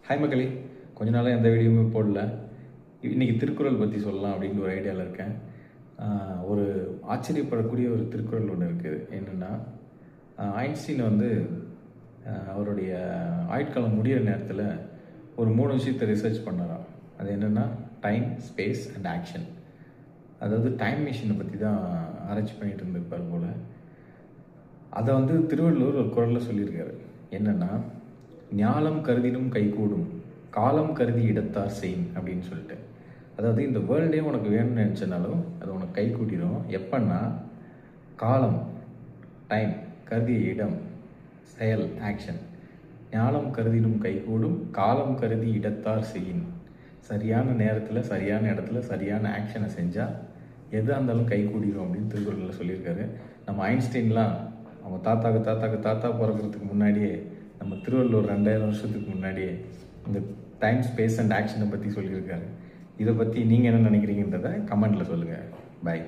Hi மக்களே, கொஞ்ச நாளாக எந்த வீடியோவுமே போடல. இன்றைக்கி திருக்குறள் பற்றி சொல்லலாம் அப்படின்னு ஒரு ஐடியாவில் இருக்கேன். ஒரு ஆச்சரியப்படக்கூடிய ஒரு திருக்குறள் ஒன்று இருக்குது. என்னென்னா, ஐன்ஸ்டீன் அவருடைய ஆயுட்காலம் முடிகிற நேரத்தில் ஒரு 3 விஷயத்தை ரிசர்ச் பண்ணாராம். அது என்னென்னா டைம், ஸ்பேஸ் அண்ட் ஆக்ஷன். அதாவது டைம் மிஷினை பற்றி தான் ஆராய்ச்சி பண்ணிகிட்டு இருந்திருப்பார் போல். அதை திருவள்ளுவர் ஒரு குறளில் சொல்லியிருக்காரு. என்னென்னா, ஞாலம் கருதினும் கைகூடும், காலம் கருதி இடத்தார் செயின் அப்படின்னு சொல்லிட்டு. அதாவது இந்த வேர்ல்டே உனக்கு வேணும்னு நினச்சனாலும் அது உனக்கு கை கூட்டிடும். எப்பன்னா, காலம், டைம், கருதிய இடம், செயல், ஆக்ஷன். ஞாலம் கருதினும் கைகூடும், காலம் கருதி இடத்தார் செயின். சரியான நேரத்தில் சரியான இடத்துல சரியான ஆக்ஷனை செஞ்சால் எதாக இருந்தாலும் கை கூடிடும் அப்படின்னு திருக்குறளில் சொல்லியிருக்காரு. நம்ம ஐன்ஸ்டீன்லாம் அவங்க தாத்தா பிறக்கிறதுக்கு முன்னாடியே, நம்ம திருவள்ளுவர் 2000 வருஷத்துக்கு முன்னாடியே இந்த டைம், ஸ்பேஸ் அண்ட் ஆக்ஷனை பற்றி சொல்லியிருக்காரு. இதை பற்றி நீங்கள் என்ன நினைக்கிறீங்கன்றதை கமெண்ட்டில் சொல்லுங்கள். பாய்.